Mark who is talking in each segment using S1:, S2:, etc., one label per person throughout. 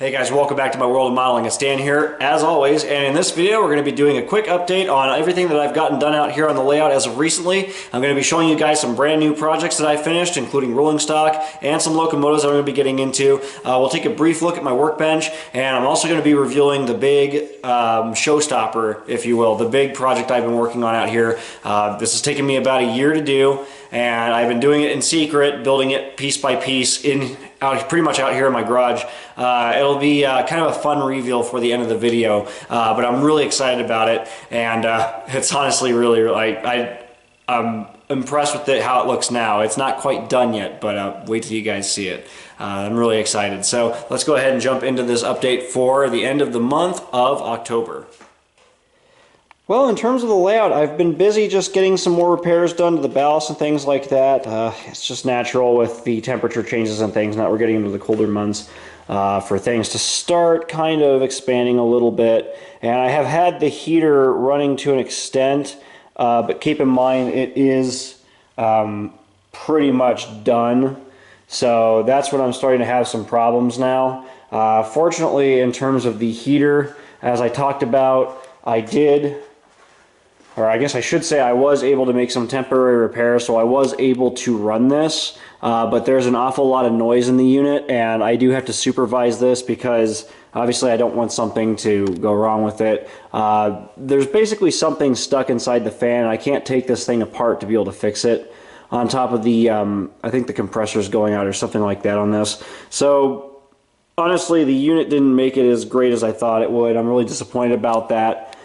S1: Hey guys, welcome back to my world of modeling. It's Dan here, as always, and in this video we're going to be doing a quick update on everything that I've gotten done out here on the layout as of recently. I'm going to be showing you guys some brand new projects that I finished, including rolling stock and some locomotives I'm going to be getting into. We'll take a brief look at my workbench, and I'm also going to be reviewing the big showstopper, if you will, the big project I've been working on out here. This has taken me about a year to do, and I've been doing it in secret, building it piece by piece pretty much out here in my garage. It'll be kind of a fun reveal for the end of the video, but I'm really excited about it, and it's honestly I'm impressed with how it looks now. It's not quite done yet, but wait till you guys see it. I'm really excited. So let's go ahead and jump into this update for the end of the month of October. Well, in terms of the layout, I've been busy just getting some more repairs done to the ballast and things like that. It's just natural with the temperature changes and things. Now we're getting into the colder months for things to start kind of expanding a little bit. And I have had the heater running to an extent, but keep in mind it is pretty much done. So that's when I'm starting to have some problems now. Fortunately, in terms of the heater, as I talked about, I guess I should say I was able to make some temporary repairs, so I was able to run this, but there's an awful lot of noise in the unit, and I do have to supervise this because obviously I don't want something to go wrong with it. There's basically something stuck inside the fan, and I can't take this thing apart to be able to fix it. On top of the, I think the compressor's going out or something like that on this. So honestly, the unit didn't make it as great as I thought it would. I'm really disappointed about that.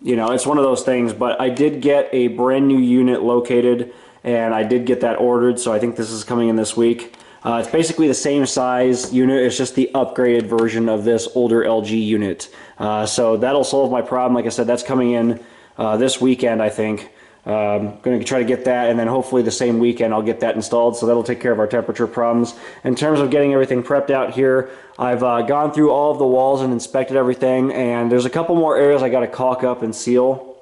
S1: You know, it's one of those things, but I did get a brand new unit located, and I did get that ordered, so I think this is coming in this week. It's basically the same size unit, it's just the upgraded version of this older LG unit. So that'll solve my problem. Like I said, that's coming in this weekend, I think. I'm going to try to get that, and then hopefully the same weekend I'll get that installed, so that'll take care of our temperature problems. In terms of getting everything prepped out here, I've gone through all of the walls and inspected everything, and there's a couple more areas I got to caulk up and seal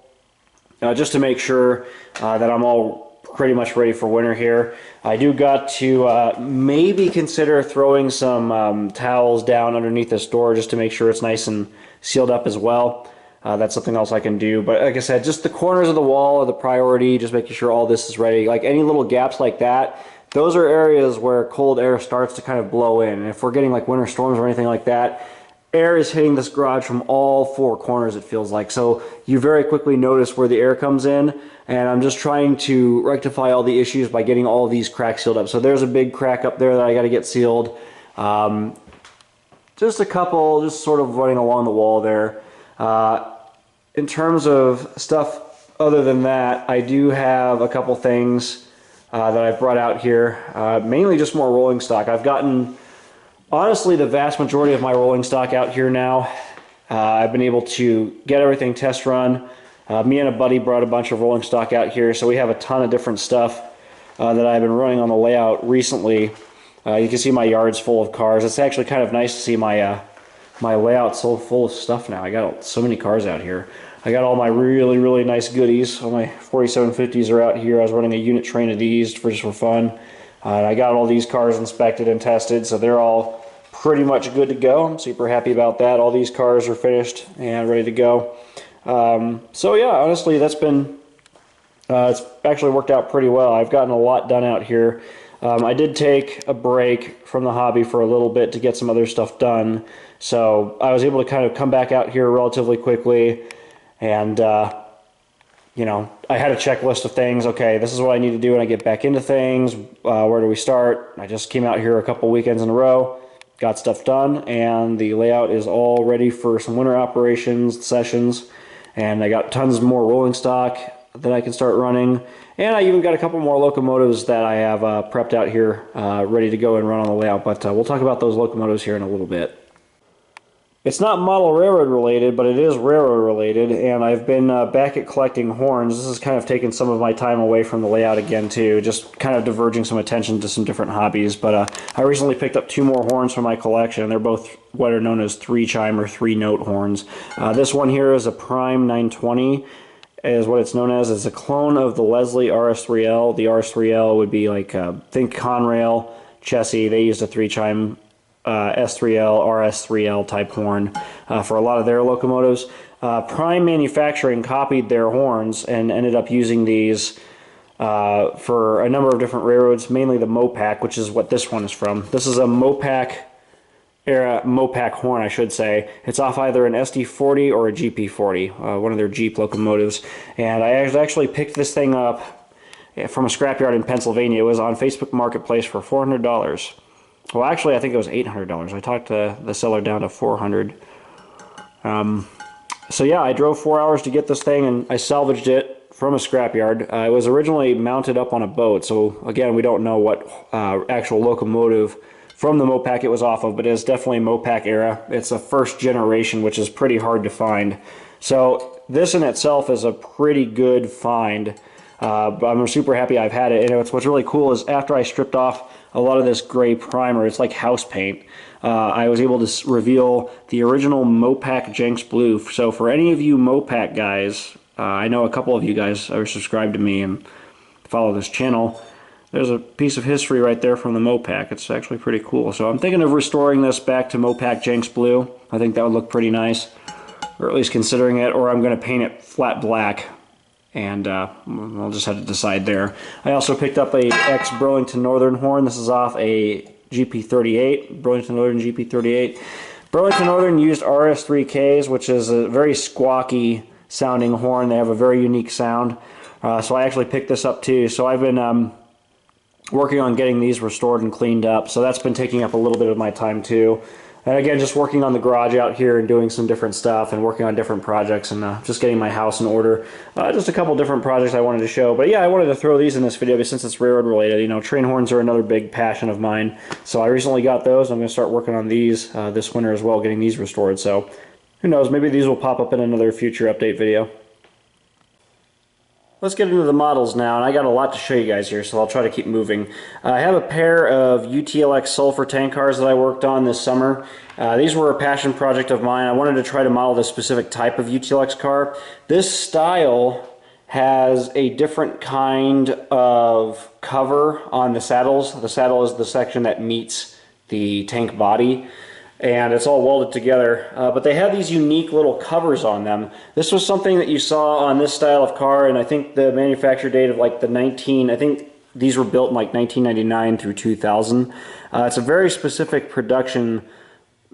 S1: just to make sure that I'm all pretty much ready for winter here. I do got to maybe consider throwing some towels down underneath this door just to make sure it's nice and sealed up as well. That's something else I can do, but like I said, just the corners of the wall are the priority, just making sure all this is ready. Like any little gaps like that, those are areas where cold air starts to kind of blow in, and if we're getting like winter storms or anything like that, air is hitting this garage from all four corners, it feels like. So you very quickly notice where the air comes in, and I'm just trying to rectify all the issues by getting all of these cracks sealed up. So there's a big crack up there that I got to get sealed. Just a couple, just sort of running along the wall there. In terms of stuff other than that, I do have a couple things that I've brought out here, mainly just more rolling stock. I've gotten, honestly, the vast majority of my rolling stock out here now. I've been able to get everything test run. Me and a buddy brought a bunch of rolling stock out here, so we have a ton of different stuff that I've been running on the layout recently. You can see my yard's full of cars. It's actually kind of nice to see my my layout's so full of stuff now. I got so many cars out here. I got all my really nice goodies. All my 4750s are out here. I was running a unit train of these just for fun. And I got all these cars inspected and tested, so they're all pretty much good to go. I'm super happy about that. All these cars are finished and ready to go. So yeah, honestly, that's been, it's actually worked out pretty well. I've gotten a lot done out here. I did take a break from the hobby for a little bit to get some other stuff done, so I was able to kind of come back out here relatively quickly, and you know, I had a checklist of things. Okay, this is what I need to do when I get back into things. Where do we start? I just came out here a couple weekends in a row, got stuff done, and the layout is all ready for some winter operations sessions, and I got tons more rolling stock that I can start running. And I even got a couple more locomotives that I have prepped out here, ready to go and run on the layout, but we'll talk about those locomotives here in a little bit. It's not model railroad related, but it is railroad related, and I've been back at collecting horns. This has kind of taken some of my time away from the layout again too, just kind of diverging some attention to some different hobbies, but I recently picked up 2 more horns from my collection. They're both what are known as 3-chime or 3-note horns. This one here is a Prime 920. Is what it's known as. It's a clone of the Leslie RS3L. The RS3L would be like, think Conrail, Chessie. They used a 3-chime S3L, RS3L type horn for a lot of their locomotives. Prime Manufacturing copied their horns and ended up using these for a number of different railroads, mainly the Mopac, which is what this one is from. This is a Mopac era Mopac horn, I should say. It's off either an SD40 or a GP40, one of their Jeep locomotives. And I actually picked this thing up from a scrapyard in Pennsylvania. It was on Facebook Marketplace for $400. Well, actually, I think it was $800. I talked the seller down to $400. So yeah, I drove 4 hours to get this thing, and I salvaged it from a scrapyard. It was originally mounted up on a boat, so again, we don't know what actual locomotive from the Mopac it was off of, but it's definitely Mopac era. It's a first generation, which is pretty hard to find. So this in itself is a pretty good find. But I'm super happy I've had it. And what's really cool is after I stripped off a lot of this gray primer, it's like house paint, I was able to reveal the original Mopac Jenks Blue. So for any of you Mopac guys, I know a couple of you guys are subscribed to me and follow this channel. There's a piece of history right there from the Mopac. It's actually pretty cool. So I'm thinking of restoring this back to Mopac Jenks Blue. I think that would look pretty nice, or at least considering it, or I'm going to paint it flat black. And I'll just have to decide there. I also picked up a ex-Burlington Northern horn. This is off a GP38, Burlington Northern GP38. Burlington Northern used RS3Ks, which is a very squawky sounding horn. They have a very unique sound. So I actually picked this up too. So I've been working on getting these restored and cleaned up. So that's been taking up a little bit of my time too. And again, just working on the garage out here and doing some different stuff and working on different projects and just getting my house in order. Just a couple different projects I wanted to show. But yeah, I wanted to throw these in this video since it's railroad related. You know, train horns are another big passion of mine. So I recently got those. I'm going to start working on these this winter as well, getting these restored. So who knows, maybe these will pop up in another future update video. Let's get into the models now, and I got a lot to show you guys here, so I'll try to keep moving. I have a pair of UTLX sulfur tank cars that I worked on this summer. These were a passion project of mine. I wanted to try to model this specific type of UTLX car. This style has a different kind of cover on the saddles. The saddle is the section that meets the tank body, and it's all welded together, but they have these unique little covers on them. This was something that you saw on this style of car, and I think the manufacture date of like I think these were built in like 1999 through 2000. It's a very specific production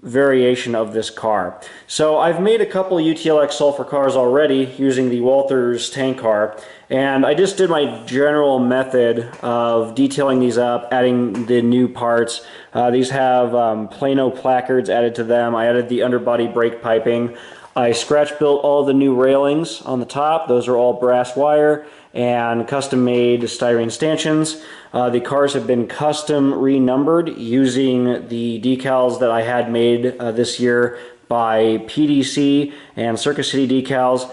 S1: variation of this car. So I've made a couple UTLX sulfur cars already using the Walthers tank car, and I just did my general method of detailing these up, adding the new parts. These have Plano placards added to them. I added the underbody brake piping. I scratch built all the new railings on the top. Those are all brass wire and custom made styrene stanchions. The cars have been custom renumbered using the decals that I had made this year by PDC and Circus City Decals.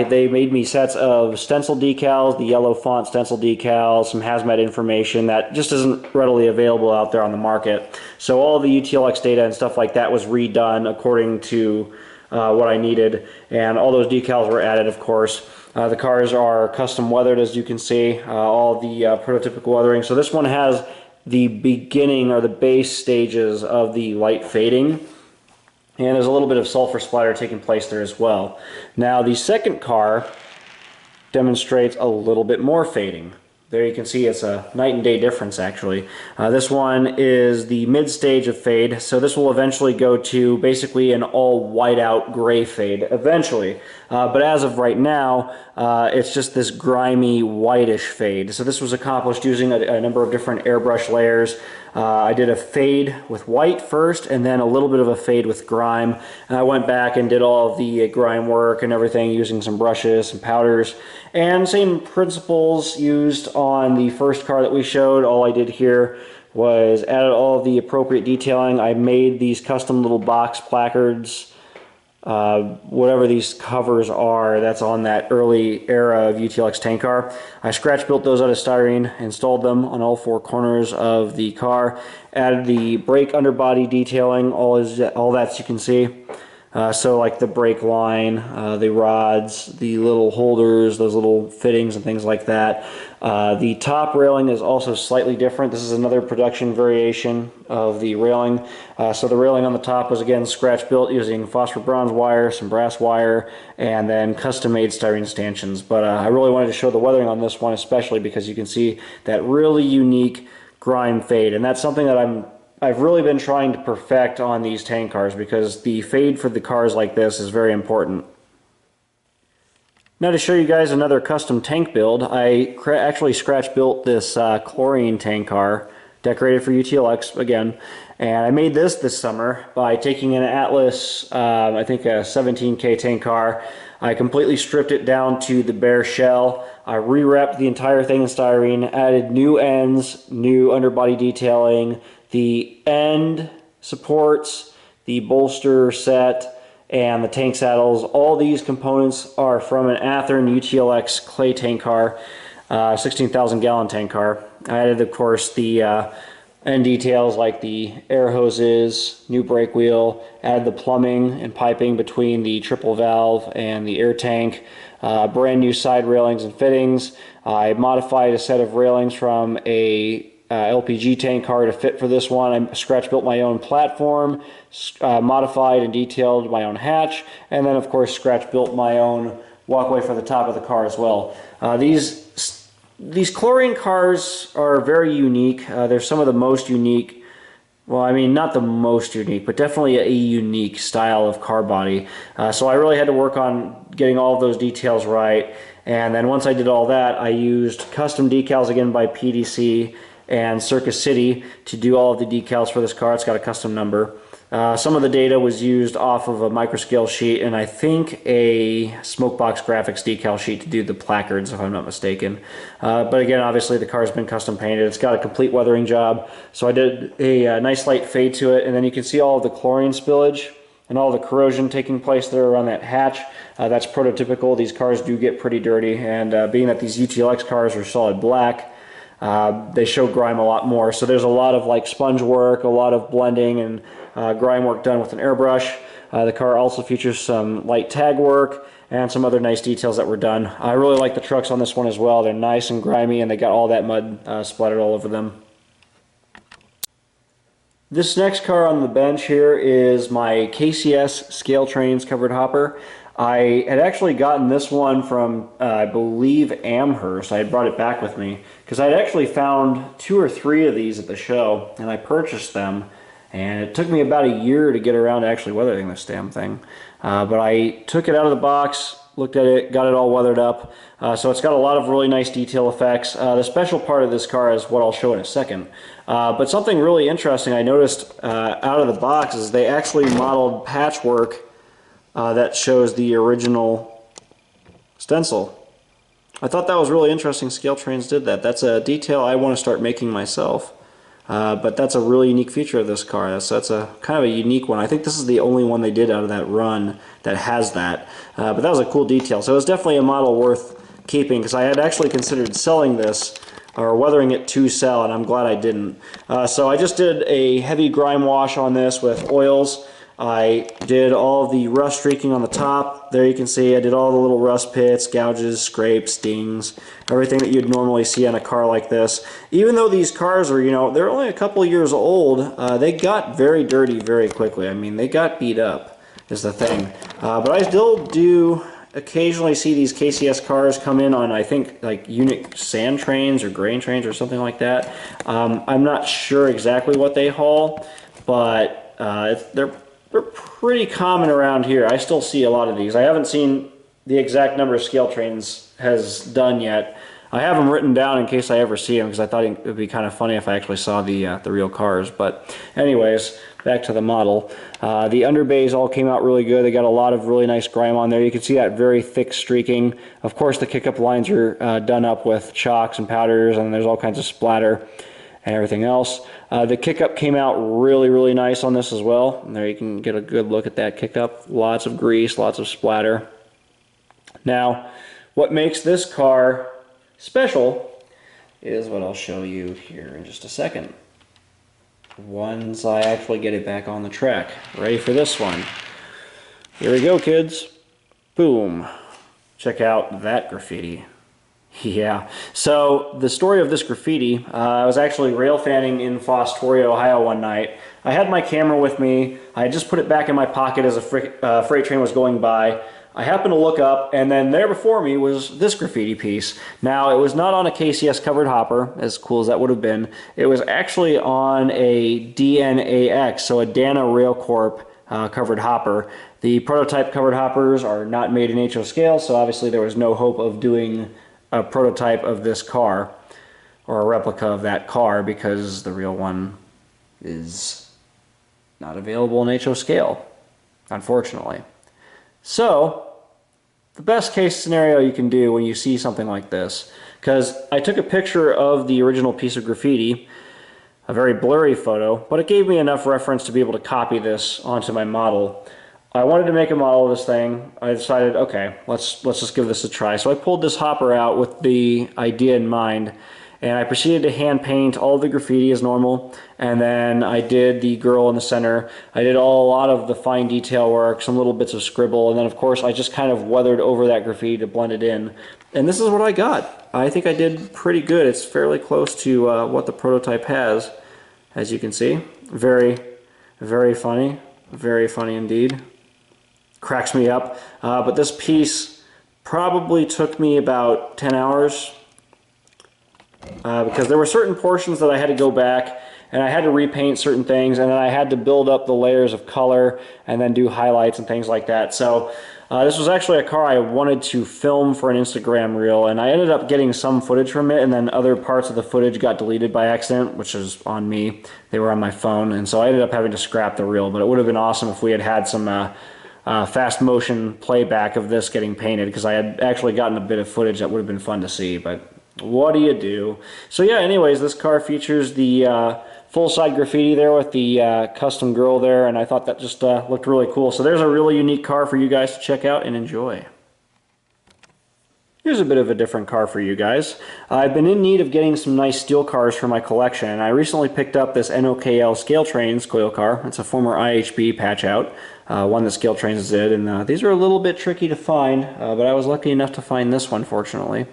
S1: They made me sets of stencil decals, the yellow font stencil decals, some hazmat information that just isn't readily available out there on the market. So all the UTLX data and stuff like that was redone according to what I needed, and all those decals were added, of course. The cars are custom weathered, as you can see, all the prototypical weathering. So this one has the beginning or the base stages of the light fading, and there's a little bit of sulfur splatter taking place there as well. Now the second car demonstrates a little bit more fading. There you can see it's a night and day difference actually. This one is the mid stage of fade, so this will eventually go to basically an all white out gray fade eventually. But as of right now, it's just this grimy whitish fade. So this was accomplished using a number of different airbrush layers. I did a fade with white first and then a little bit of a fade with grime. And I went back and did all of the grime work and everything using some brushes, some powders. And same principles used on the first car that we showed. All I did here was added all of the appropriate detailing. I made these custom little box placards, whatever these covers are, that's on that early era of UTLX tank car. I scratch built those out of styrene, installed them on all four corners of the car, added the brake underbody detailing, all that you can see. So like the brake line, the rods, the little holders, those little fittings and things like that. The top railing is also slightly different. This is another production variation of the railing. So the railing on the top was again scratch built using phosphor bronze wire, some brass wire, and then custom made styrene stanchions. But I really wanted to show the weathering on this one, especially because you can see that really unique grime fade, and that's something that I've really been trying to perfect on these tank cars, because the fade for the cars like this is very important. Now to show you guys another custom tank build, I actually scratch built this chlorine tank car, decorated for UTLX again, and I made this summer by taking an Atlas, I think a 17K tank car. I completely stripped it down to the bare shell. I re-wrapped the entire thing in styrene, added new ends, new underbody detailing, the end supports, the bolster set, and the tank saddles. All these components are from an Athearn UTLX clay tank car, 16,000 gallon tank car. I added, of course, the end details like the air hoses, new brake wheel, added the plumbing and piping between the triple valve and the air tank, brand new side railings and fittings. I modified a set of railings from a LPG tank car to fit for this one. I scratch built my own platform, modified and detailed my own hatch, and then of course scratch built my own walkway for the top of the car as well. These chlorine cars are very unique. They're some of the most unique, well, I mean, not the most unique, but definitely a unique style of car body. So I really had to work on getting all of those details right. And then once I did all that, I used custom decals again by PDC and Circus City to do all of the decals for this car. It's got a custom number. Some of the data was used off of a microscale sheet, and I think a Smokebox Graphics decal sheet to do the placards, if I'm not mistaken. But again, obviously the car's been custom painted. It's got a complete weathering job, so I did a nice light fade to it, and then you can see all of the chlorine spillage and all the corrosion taking place there around that hatch. That's prototypical. These cars do get pretty dirty, and being that these UTLX cars are solid black, they show grime a lot more. So there's a lot of like sponge work, a lot of blending and grime work done with an airbrush. The car also features some light tag work and some other nice details that were done. I really like the trucks on this one as well. They're nice and grimy, and they got all that mud splattered all over them. This next car on the bench here is my KCS Scale Trains covered hopper. I had actually gotten this one from, I believe, Amherst. I had brought it back with me because I had actually found 2 or 3 of these at the show, and I purchased them. And it took me about a year to get around to actually weathering this damn thing. But I took it out of the box, looked at it, got it all weathered up. So it's got a lot of really nice detail effects. The special part of this car is what I'll show in a second. But something really interesting I noticed out of the box is they actually modeled patchwork that shows the original stencil. I thought that was really interesting. Scale Trains did that. That's a detail I want to start making myself. But that's a really unique feature of this car. That's a kind of a unique one. I think this is the only one they did out of that run that has that. But that was a cool detail. So it was definitely a model worth keeping, because I had actually considered selling this or weathering it to sell, and I'm glad I didn't. So I just did a heavy grime wash on this with oils. I did all of the rust streaking on the top. There you can see I did all the little rust pits, gouges, scrapes, stings, everything that you'd normally see on a car like this. Even though these cars are, you know, they're only a couple years old, they got very dirty very quickly. I mean, they got beat up is the thing. But I still do occasionally see these KCS cars come in on, I think, like unit sand trains or grain trains or something like that. I'm not sure exactly what they haul, but they're pretty common around here. I still see a lot of these. I haven't seen the exact number of Scale Trains has done yet. I have them written down in case I ever see them, because I thought it would be kind of funny if I actually saw the real cars. But anyways, back to the model. The underbays all came out really good. They got a lot of really nice grime on there. You can see that very thick streaking. Of course, the kick-up lines are done up with chalks and powders, and there's all kinds of splatter and everything else. The kick-up came out really, really nice on this as well. And there you can get a good look at that kick-up. Lots of grease, lots of splatter. Now, what makes this car special is what I'll show you here in just a second. Once I actually get it back on the track. Ready for this one. Here we go, kids. Boom. Check out that graffiti. Yeah. So the story of this graffiti, I was actually rail fanning in Fostoria, Ohio one night. I had my camera with me. I just put it back in my pocket as a freight train was going by. I happened to look up, and then there before me was this graffiti piece. Now, it was not on a KCS covered hopper, as cool as that would have been. It was actually on a DNAX, so a Dana Rail Corp covered hopper. The prototype covered hoppers are not made in HO scale, so obviously there was no hope of doing a prototype of this car or a replica of that car because the real one is not available in HO scale, unfortunately. So the best case scenario you can do when you see something like this, because I took a picture of the original piece of graffiti, a very blurry photo, but it gave me enough reference to be able to copy this onto my model. I wanted to make a model of this thing. I decided, okay, let's just give this a try. So I pulled this hopper out with the idea in mind, and I proceeded to hand paint all the graffiti as normal, and then I did the girl in the center. I did a lot of the fine detail work, some little bits of scribble, and then of course I just kind of weathered over that graffiti to blend it in. And this is what I got. I think I did pretty good. It's fairly close to what the prototype has, as you can see. Very, very funny. Very funny indeed. Cracks me up. But this piece probably took me about 10 hours because there were certain portions that I had to go back and I had to repaint certain things, and then I had to build up the layers of color and then do highlights and things like that. So this was actually a car I wanted to film for an Instagram reel, and I ended up getting some footage from it, and then other parts of the footage got deleted by accident, which is on me. They were on my phone, and so I ended up having to scrap the reel, but it would have been awesome if we had had some fast motion playback of this getting painted, because I had actually gotten a bit of footage that would have been fun to see, but what do you do? So yeah, anyways, this car features the full side graffiti there with the custom girl there, and I thought that just looked really cool. So there's a really unique car for you guys to check out and enjoy. Here's a bit of a different car for you guys. I've been in need of getting some nice steel cars for my collection, and I recently picked up this NOKL Scale Trains coil car. It's a former IHB patch out, one that Scale Trains did, and these are a little bit tricky to find, but I was lucky enough to find this one, fortunately.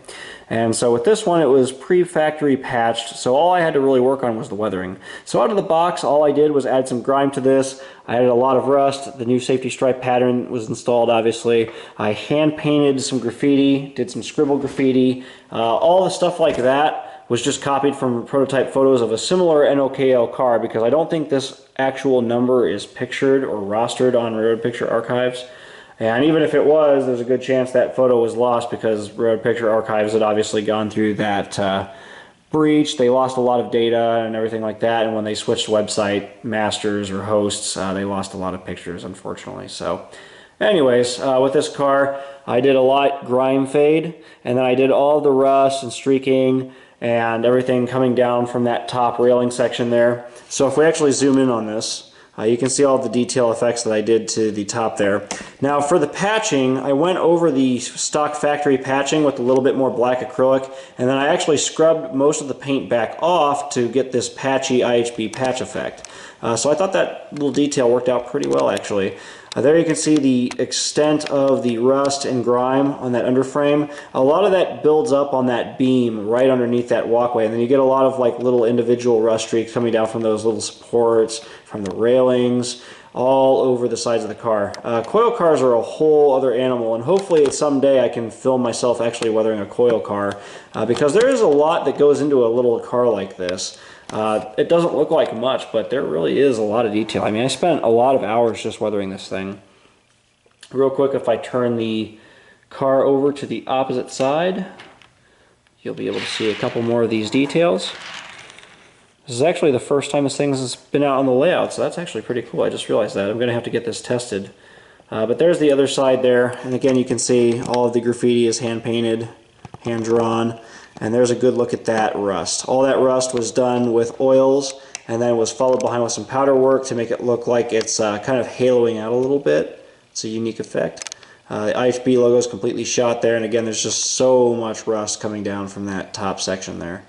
S1: And so with this one, it was pre-factory patched, so all I had to really work on was the weathering. So out of the box, all I did was add some grime to this. I added a lot of rust. The new safety stripe pattern was installed, obviously. I hand painted some graffiti, did some scribble graffiti. All the stuff like that was just copied from prototype photos of a similar NOKL car, because I don't think this actual number is pictured or rostered on Railroad Picture Archives. And even if it was, there's a good chance that photo was lost because Railroad Picture Archives had obviously gone through that breach. They lost a lot of data and everything like that, and when they switched website masters or hosts, they lost a lot of pictures, unfortunately. So anyways, with this car, I did a lot grime fade, and then I did all the rust and streaking and everything coming down from that top railing section there. So if we actually zoom in on this, you can see all the detail effects that I did to the top there. Now for the patching, I went over the stock factory patching with a little bit more black acrylic, and then I actually scrubbed most of the paint back off to get this patchy IHB patch effect. So I thought that little detail worked out pretty well, actually. There you can see the extent of the rust and grime on that underframe. A lot of that builds up on that beam right underneath that walkway, and then you get a lot of like little individual rust streaks coming down from those little supports, from the railings, all over the sides of the car. Coil cars are a whole other animal, and hopefully someday I can film myself actually weathering a coil car, because there is a lot that goes into a little car like this. It doesn't look like much, but there really is a lot of detail. I mean, I spent a lot of hours just weathering this thing. Real quick, if I turn the car over to the opposite side, you'll be able to see a couple more of these details. This is actually the first time this thing has been out on the layout, so that's actually pretty cool. I just realized that. I'm going to have to get this tested. But there's the other side there, and again you can see all of the graffiti is hand-painted, hand-drawn. And there's a good look at that rust. All that rust was done with oils, and then was followed behind with some powder work to make it look like it's kind of haloing out a little bit. It's a unique effect. The IHB logo is completely shot there, and again, there's just so much rust coming down from that top section there.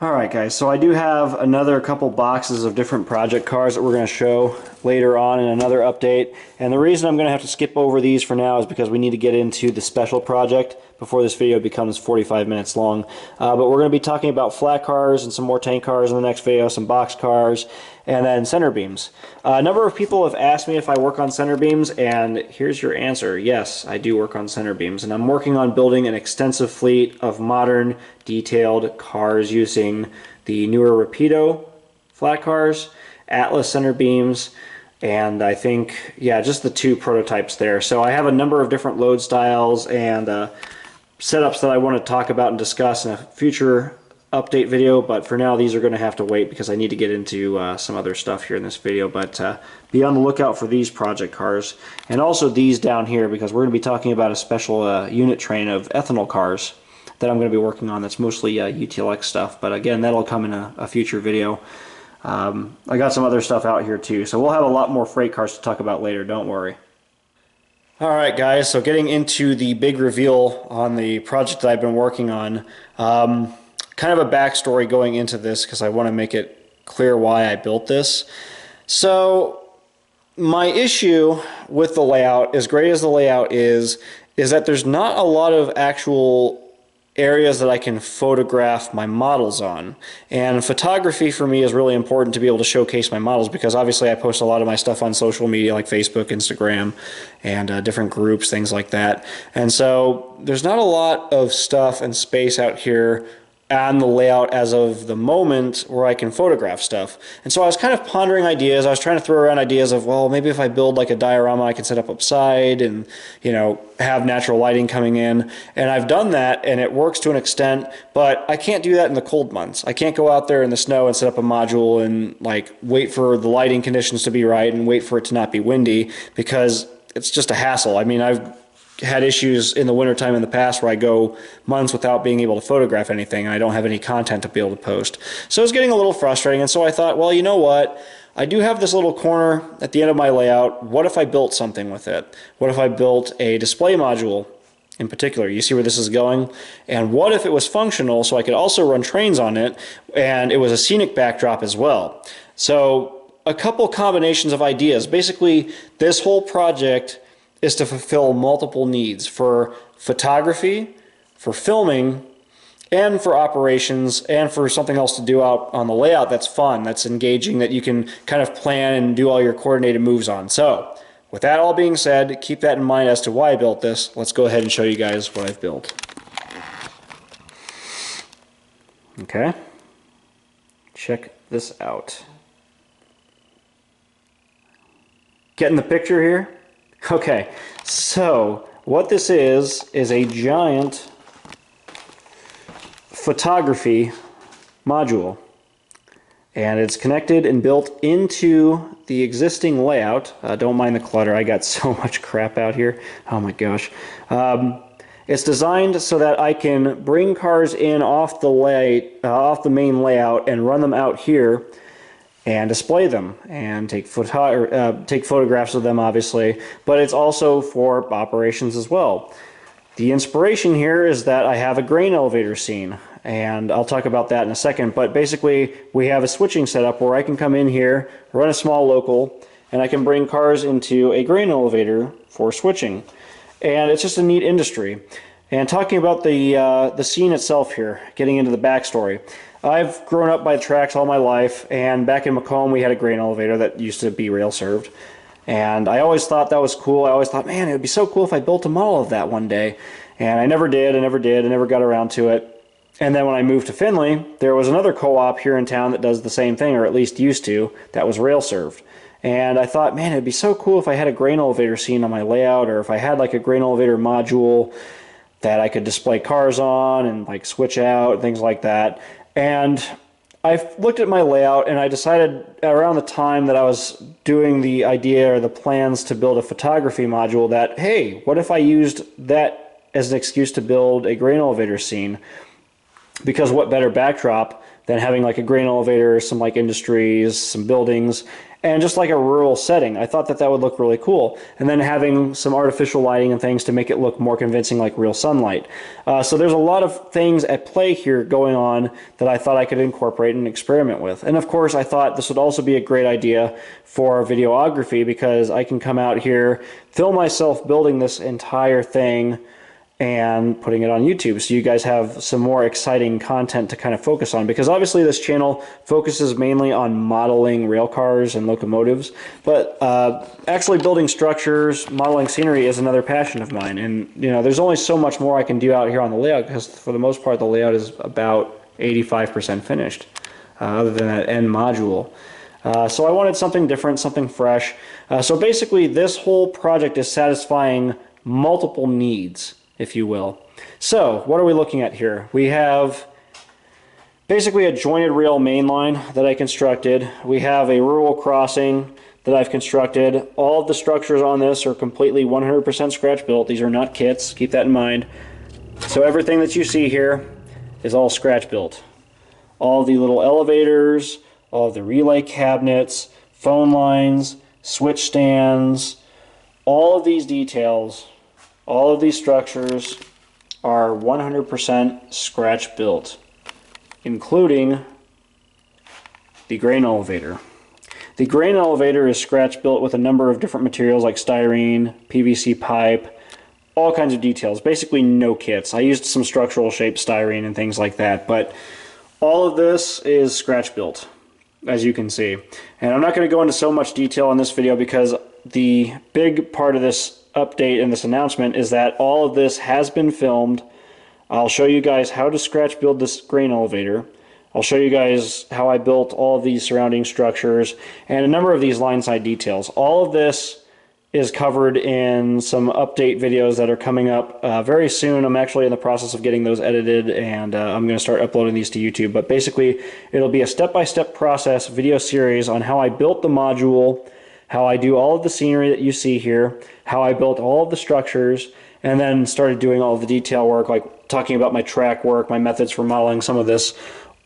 S1: Alright guys, so I do have another couple boxes of different project cars that we're going to show later on in another update. And the reason I'm going to have to skip over these for now is because we need to get into the special project before this video becomes 45 minutes long. But we're going to be talking about flat cars and some more tank cars in the next video, some box cars, and then center beams. A number of people have asked me if I work on center beams, and here's your answer. Yes, I do work on center beams, and I'm working on building an extensive fleet of modern, detailed cars using the newer Rapido flat cars, Atlas center beams, and I think, yeah, just the two prototypes there. So I have a number of different load styles and setups that I want to talk about and discuss in a future update video, but for now these are going to have to wait because I need to get into some other stuff here in this video. But be on the lookout for these project cars, and also these down here, because we're going to be talking about a special unit train of ethanol cars that I'm going to be working on. That's mostly UTLX stuff, but again, that'll come in a future video. I got some other stuff out here too, so we'll have a lot more freight cars to talk about later, don't worry. Alright guys, so getting into the big reveal on the project that I've been working on. Kind of a backstory going into this because I want to make it clear why I built this. So my issue with the layout, as great as the layout is that there's not a lot of actual areas that I can photograph my models on. And photography for me is really important to be able to showcase my models, because obviously I post a lot of my stuff on social media like Facebook, Instagram, and different groups, things like that. And so there's not a lot of stuff and space out here on the layout as of the moment where I can photograph stuff. And so I was kind of pondering ideas. I was trying to throw around ideas of, well, maybe if I build like a diorama I can set up upside and, you know, have natural lighting coming in. And I've done that and it works to an extent, but I can't do that in the cold months. I can't go out there in the snow and set up a module and like wait for the lighting conditions to be right and wait for it to not be windy, because it's just a hassle. I mean, I've had issues in the wintertime in the past where I go months without being able to photograph anything and I don't have any content to be able to post. So it's getting a little frustrating, and so I thought, well, you know what? I do have this little corner at the end of my layout. What if I built something with it? What if I built a display module in particular? You see where this is going? And what if it was functional so I could also run trains on it and it was a scenic backdrop as well? So a couple combinations of ideas. Basically, this whole project is to fulfill multiple needs for photography, for filming, and for operations, and for something else to do out on the layout that's fun, that's engaging, that you can kind of plan and do all your coordinated moves on. So, with that all being said, keep that in mind as to why I built this. Let's go ahead and show you guys what I've built. Okay, check this out. Getting the picture here? Okay, so what this is a giant photography module, and it's connected and built into the existing layout. Don't mind the clutter, I got so much crap out here, oh my gosh. It's designed so that I can bring cars in off the main layout and run them out here and display them and take photographs of them, obviously, but it's also for operations as well. The inspiration here is that I have a grain elevator scene, and I'll talk about that in a second, but basically we have a switching setup where I can come in here, run a small local, and I can bring cars into a grain elevator for switching. And it's just a neat industry. And talking about the scene itself here, getting into the backstory. I've grown up by the tracks all my life, and back in Macomb we had a grain elevator that used to be rail served. And I always thought that was cool. I always thought, man, it would be so cool if I built a model of that one day. And I never did, I never got around to it. And then when I moved to Findlay, there was another co-op here in town that does the same thing, or at least used to, that was rail served. And I thought, man, it'd be so cool if I had a grain elevator scene on my layout, or if I had like a grain elevator module that I could display cars on and like switch out and things like that. And I looked at my layout and I decided around the time that I was doing the idea or the plans to build a photography module that, hey, what if I used that as an excuse to build a grain elevator scene? Because what better backdrop than having like a grain elevator, some like industries, some buildings, and just like a rural setting. I thought that that would look really cool. And then having some artificial lighting and things to make it look more convincing like real sunlight. So there's a lot of things at play here going on that I thought I could incorporate and experiment with. And of course, I thought this would also be a great idea for videography, because I can come out here, film myself building this entire thing, and putting it on YouTube, so you guys have some more exciting content to kind of focus on, because obviously this channel focuses mainly on modeling rail cars and locomotives, but actually building structures, modeling scenery is another passion of mine. And you know, there's only so much more I can do out here on the layout, because for the most part the layout is about 85% finished, other than that end module. So I wanted something different, something fresh. So basically this whole project is satisfying multiple needs, if you will. So what are we looking at here? We have basically a jointed rail main line that I constructed. We have a rural crossing that I've constructed. All of the structures on this are completely 100% scratch built. These are not kits, keep that in mind. So everything that you see here is all scratch built. All the little elevators, all of the relay cabinets, phone lines, switch stands, all of these details, all of these structures are 100% scratch built, including the grain elevator. The grain elevator is scratch built with a number of different materials like styrene, PVC pipe, all kinds of details. Basically no kits. I used some structural shape styrene and things like that, but all of this is scratch built, as you can see. And I'm not going to go into so much detail in this video, because the big part of this update and this announcement is that all of this has been filmed. I'll show you guys how to scratch build this grain elevator. I'll show you guys how I built all of these surrounding structures and a number of these line side details. All of this is covered in some update videos that are coming up very soon. I'm actually in the process of getting those edited, and I'm going to start uploading these to YouTube. But basically, it'll be a step-by-step process video series on how I built the module, how I do all of the scenery that you see here, how I built all of the structures, and then started doing all of the detail work, like talking about my track work, my methods for modeling some of this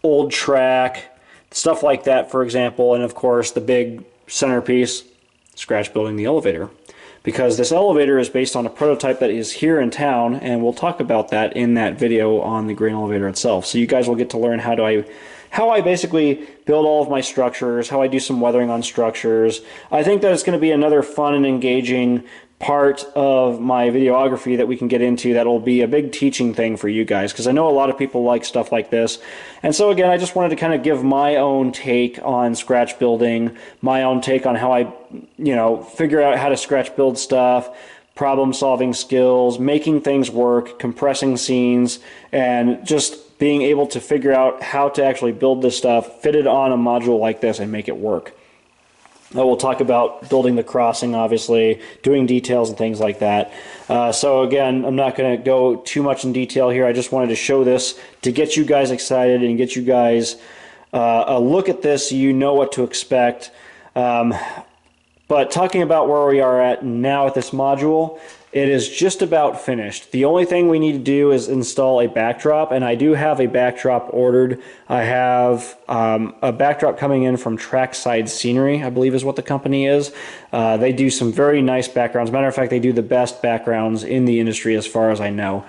S1: old track, stuff like that, for example. And of course, the big centerpiece, scratch building the elevator. Because this elevator is based on a prototype that is here in town, and we'll talk about that in that video on the grain elevator itself. So you guys will get to learn how I basically build all of my structures, how I do some weathering on structures. I think that it's going to be another fun and engaging part of my videography that we can get into that will be a big teaching thing for you guys, because I know a lot of people like stuff like this. And so again, I just wanted to kind of give my own take on scratch building, my own take on how I, figure out how to scratch build stuff, problem solving skills, making things work, compressing scenes, and just being able to figure out how to actually build this stuff, fit it on a module like this, and make it work. We'll talk about building the crossing, obviously, doing details and things like that. So again, I'm not going to go too much in detail here. I just wanted to show this to get you guys excited and get you guys a look at this so you know what to expect. But talking about where we are at now with this module, it is just about finished. The only thing we need to do is install a backdrop, and I do have a backdrop ordered. I have a backdrop coming in from Trackside Scenery, I believe is what the company is. They do some very nice backgrounds. Matter of fact, they do the best backgrounds in the industry as far as I know.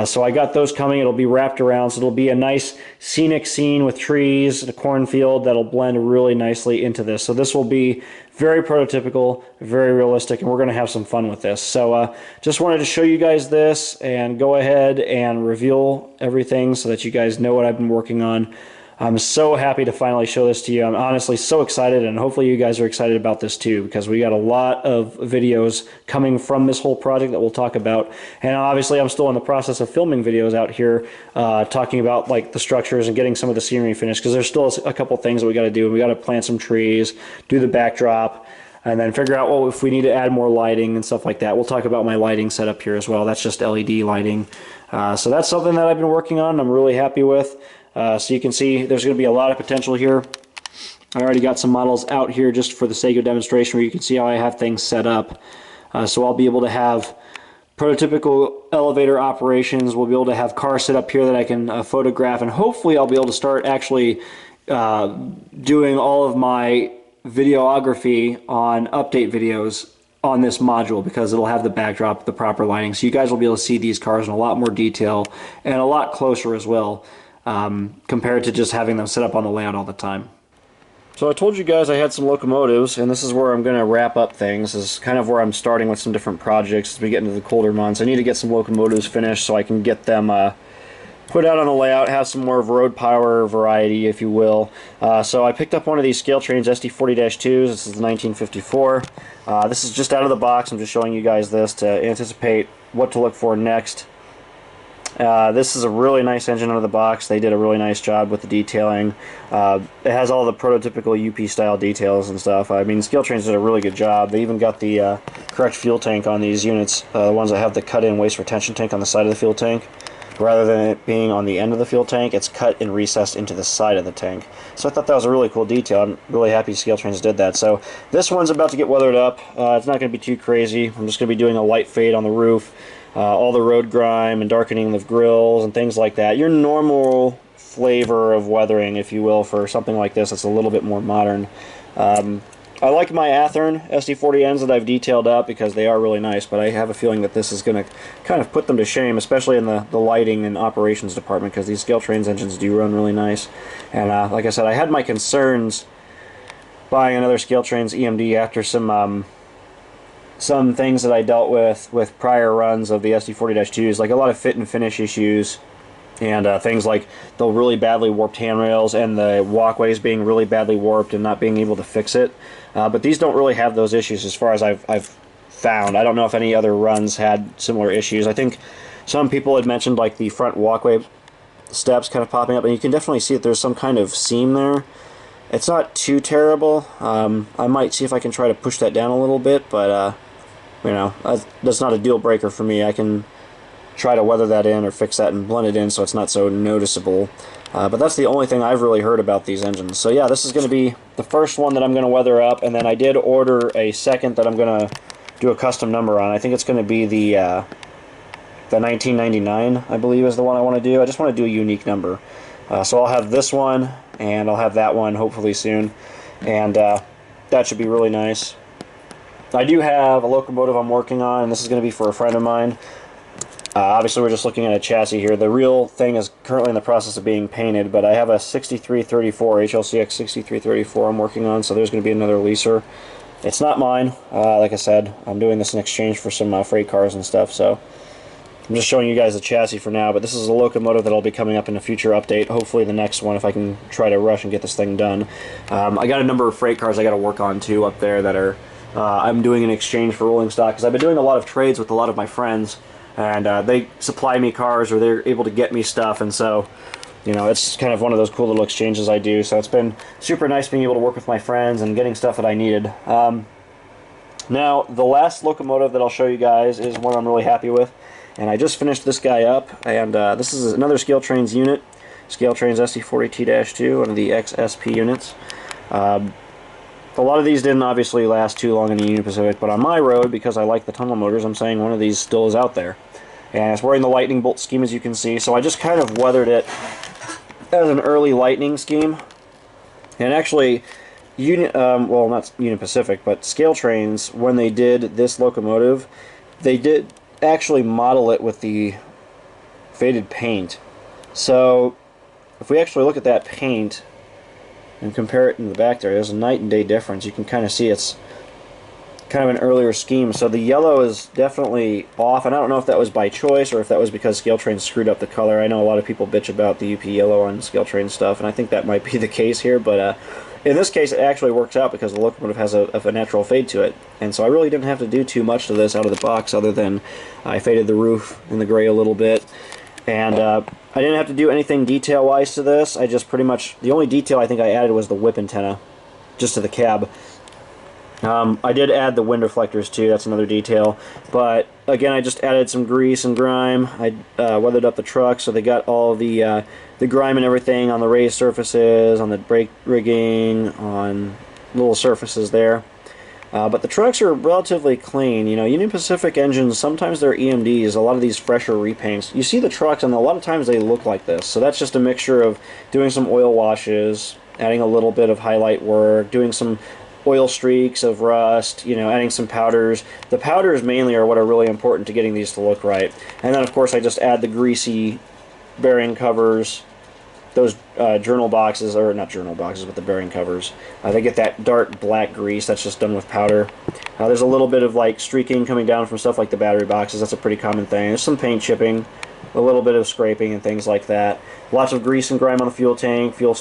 S1: So I got those coming. It'll be wrapped around, so it'll be a nice scenic scene with trees, a cornfield that'll blend really nicely into this. So this will be very prototypical, very realistic, and we're going to have some fun with this. So just wanted to show you guys this and go ahead and reveal everything so that you guys know what I've been working on. I'm so happy to finally show this to you. I'm honestly so excited, and hopefully you guys are excited about this too, because we got a lot of videos coming from this whole project that we'll talk about. And obviously I'm still in the process of filming videos out here talking about like the structures and getting some of the scenery finished, because there's still a couple things that we got to do. We got to plant some trees, do the backdrop, and then figure out if we need to add more lighting and stuff like that. We'll talk about my lighting setup here as well. That's just LED lighting. So that's something that I've been working on and I'm really happy with. So you can see there's going to be a lot of potential here. I already got some models out here just for the sake of demonstration where you can see how I have things set up. So I'll be able to have prototypical elevator operations. We'll be able to have cars set up here that I can photograph, and hopefully I'll be able to start actually doing all of my videography on update videos on this module because it'll have the backdrop, the proper lighting. So you guys will be able to see these cars in a lot more detail and a lot closer as well, compared to just having them set up on the layout all the time. So I told you guys I had some locomotives, and this is where I'm going to wrap up things. This is kind of where I'm starting with some different projects as we get into the colder months. I need to get some locomotives finished so I can get them put out on a layout, have some more road power variety, if you will. So I picked up one of these scale trains, SD40-2s. This is the 1954. This is just out of the box. I'm just showing you guys this to anticipate what to look for next. This is a really nice engine out of the box. They did a really nice job with the detailing. It has all the prototypical UP style details and stuff. I mean, Scale Trains did a really good job. They even got the correct fuel tank on these units, the ones that have the cut-in waste retention tank on the side of the fuel tank. Rather than it being on the end of the fuel tank, it's cut and recessed into the side of the tank. So I thought that was a really cool detail. I'm really happy Scale Trains did that. So this one's about to get weathered up. It's not going to be too crazy. I'm just going to be doing a light fade on the roof. All the road grime and darkening of grills and things like that. Your normal flavor of weathering, if you will, for something like this. It's a little bit more modern. I like my Athearn SD40Ns that I've detailed up because they are really nice, but I have a feeling that this is going to kind of put them to shame, especially in the lighting and operations department, because these Scale Trains engines do run really nice. And like I said, I had my concerns buying another Scale Trains EMD after some things that I dealt with prior runs of the SD40-2s, like a lot of fit and finish issues, and things like the really badly warped handrails and the walkways being really badly warped and not being able to fix it. But these don't really have those issues as far as I've found. I don't know if any other runs had similar issues. I think some people had mentioned like the front walkway steps kind of popping up, and you can definitely see that there's some kind of seam there. It's not too terrible. I might see if I can try to push that down a little bit, but you know, that's not a deal breaker for me. I can try to weather that in or fix that and blend it in so it's not so noticeable. But that's the only thing I've really heard about these engines. So yeah, this is going to be the first one that I'm going to weather up, and then I did order a second that I'm going to do a custom number on. I think it's going to be the 1999, I believe, is the one I want to do. I just want to do a unique number. So I'll have this one, and I'll have that one hopefully soon, and that should be really nice. I do have a locomotive I'm working on, and this is going to be for a friend of mine. Obviously, we're just looking at a chassis here. The real thing is currently in the process of being painted, but I have a 6334, HLCX 6334 I'm working on, so there's going to be another leaser. It's not mine. Like I said, I'm doing this in exchange for some freight cars and stuff, so I'm just showing you guys the chassis for now, but this is a locomotive that'll be coming up in a future update, hopefully the next one if I can try to rush and get this thing done. I got a number of freight cars I got to work on too up there that are I'm doing in exchange for rolling stock, because I've been doing a lot of trades with a lot of my friends, and they supply me cars or they're able to get me stuff, and so, you know, it's kind of one of those cool little exchanges I do. So it's been super nice being able to work with my friends and getting stuff that I needed. Now, the last locomotive that I'll show you guys is one I'm really happy with, and I just finished this guy up, and this is another Scale Trains unit, Scale Trains SD40T-2, one of the XSP units. A lot of these didn't obviously last too long in the Union Pacific, but on my road, because I like the tunnel motors, I'm saying one of these still is out there. And it's wearing the lightning bolt scheme, as you can see, so I just kind of weathered it as an early lightning scheme. And actually, well, not Union Pacific, but Scale Trains, when they did this locomotive, they did actually model it with the faded paint. So if we actually look at that paint and compare it in the back there's a night and day difference. You can kind of see it's kind of an earlier scheme. So the yellow is definitely off, and I don't know if that was by choice or if that was because Scale Trains screwed up the color. I know a lot of people bitch about the UP yellow on Scale Train stuff, and I think that might be the case here, but in this case it actually works out because the locomotive has a natural fade to it, and so I really didn't have to do too much to this out of the box other than I faded the roof in the gray a little bit. And I didn't have to do anything detail-wise to this. I just pretty much, the only detail I think I added was the whip antenna, just to the cab. I did add the wind reflectors too, that's another detail. But again, I just added some grease and grime. I weathered up the truck so they got all the grime and everything on the raised surfaces, on the brake rigging, on little surfaces there. But the trucks are relatively clean. You know, Union Pacific engines, sometimes they're EMDs, a lot of these fresher repaints. You see the trucks, and a lot of times they look like this. So that's just a mixture of doing some oil washes, adding a little bit of highlight work, doing some oil streaks of rust, you know, adding some powders. The powders mainly are what are really important to getting these to look right. And then of course I just add the greasy bearing covers, those journal boxes, or not journal boxes, but the bearing covers. They get that dark black grease that's just done with powder. There's a little bit of like streaking coming down from stuff like the battery boxes. That's a pretty common thing. There's some paint chipping, a little bit of scraping and things like that. Lots of grease and grime on the fuel tank, fuel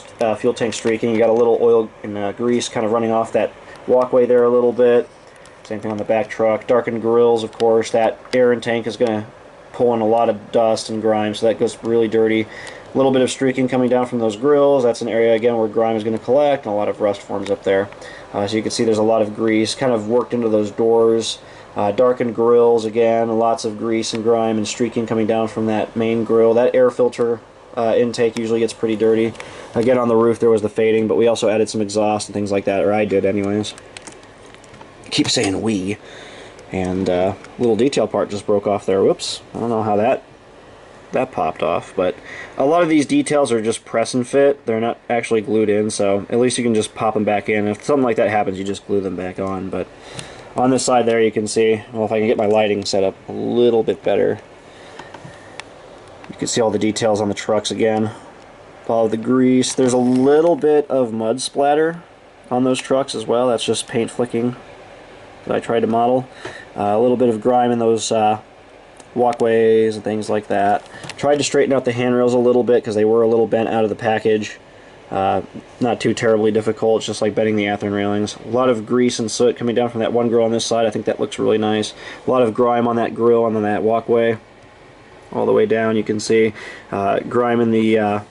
S1: tank streaking. You got a little oil and grease kind of running off that walkway there a little bit. Same thing on the back truck. Darkened grills, of course. That air in tank is going to pull in a lot of dust and grime, so that goes really dirty. A little bit of streaking coming down from those grills. That's an area again where grime is going to collect, and a lot of rust forms up there. So you can see there's a lot of grease kind of worked into those doors. Darkened grills again, lots of grease and grime and streaking coming down from that main grill. That air filter intake usually gets pretty dirty. Again, on the roof there was the fading, but we also added some exhaust and things like that, or I did anyways. Keep saying we. And little detail part just broke off there. Whoops. I don't know how that popped off, but a lot of these details are just press and fit. They're not actually glued in, so at least you can just pop them back in. If something like that happens, you just glue them back on. But on this side there, you can see, well, if I can get my lighting set up a little bit better, you can see all the details on the trucks again. All the grease. There's a little bit of mud splatter on those trucks as well. That's just paint flicking that I tried to model. A little bit of grime in those walkways and things like that. Tried to straighten out the handrails a little bit because they were a little bent out of the package. Not too terribly difficult, it's just like bending the Athearn railings. A lot of grease and soot coming down from that one grill on this side. I think that looks really nice. A lot of grime on that grill and on that walkway. All the way down you can see grime in the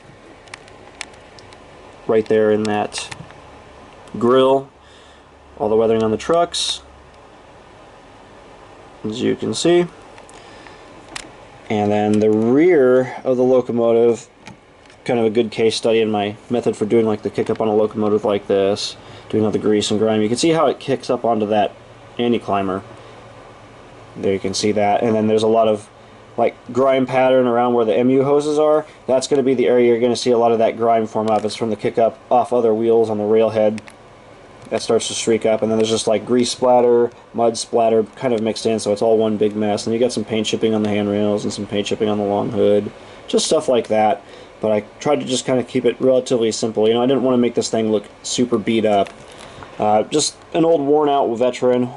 S1: right there in that grill. All the weathering on the trucks, as you can see. And then the rear of the locomotive, kind of a good case study in my method for doing like the kick up on a locomotive like this, doing all the grease and grime. You can see how it kicks up onto that anti-climber. There you can see that. And then there's a lot of like grime pattern around where the MU hoses are. That's going to be the area you're going to see a lot of that grime form up. It's from the kick up off other wheels on the railhead. That starts to streak up, and then there's just like grease splatter, mud splatter kind of mixed in, so it's all one big mess. And you got some paint chipping on the handrails and some paint chipping on the long hood, just stuff like that. But I tried to just kind of keep it relatively simple. You know, I didn't want to make this thing look super beat up. Just an old worn out veteran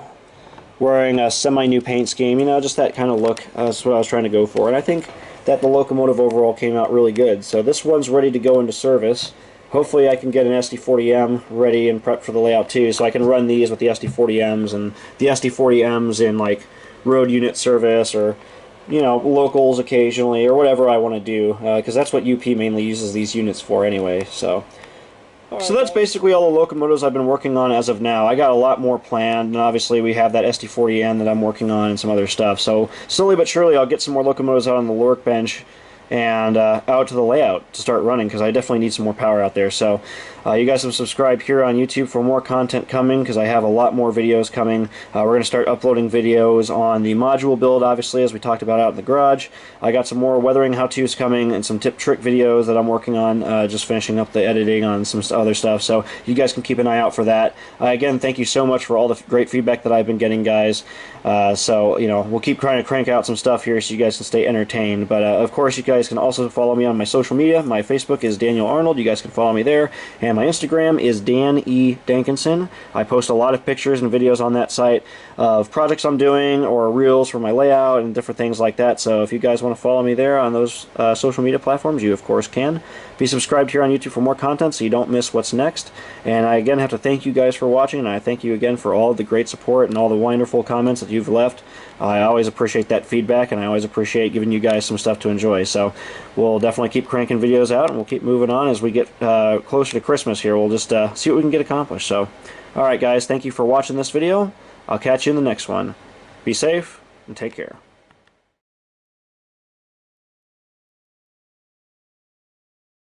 S1: wearing a semi-new paint scheme, you know, just that kind of look. That's what I was trying to go for, and I think that the Locomotive overall came out really good. So this one's ready to go into service. Hopefully I can get an SD40M ready and prepped for the layout too, so I can run these with the SD40Ms and the SD40Ms in like road unit service, or you know, locals occasionally, or whatever I want to do, because that's what UP mainly uses these units for anyway. So that's basically all the locomotives I've been working on as of now. I got a lot more planned, and obviously we have that SD40N that I'm working on and some other stuff. So slowly but surely I'll get some more locomotives out on the workbench and out to the layout to start running, because I definitely need some more power out there. So you guys have subscribed here on YouTube for more content coming, because I have a lot more videos coming. We're going to start uploading videos on the module build, obviously, as we talked about out in the garage. I got some more weathering how-tos coming and some tip trick videos that I'm working on, just finishing up the editing on some other stuff, so you guys can keep an eye out for that. Again, thank you so much for all the great feedback that I've been getting, guys. So, you know, we'll keep trying to crank out some stuff here so you guys can stay entertained. But, of course, you guys can also follow me on my social media. My Facebook is Daniel Arnold. You guys can follow me there. And my Instagram is Dan E. Dankinson. I post a lot of pictures and videos on that site of projects I'm doing, or reels for my layout and different things like that. So if you guys want to follow me there on those social media platforms, you, of course, can. Be subscribed here on YouTube for more content so you don't miss what's next. And I, again, have to thank you guys for watching, and I thank you again for all the great support and all the wonderful comments that you've left. I always appreciate that feedback, and I always appreciate giving you guys some stuff to enjoy. So we'll definitely keep cranking videos out, and we'll keep moving on as we get closer to Christmas here. We'll just see what we can get accomplished. So, alright guys, thank you for watching this video. I'll catch you in the next one. Be safe, and take care.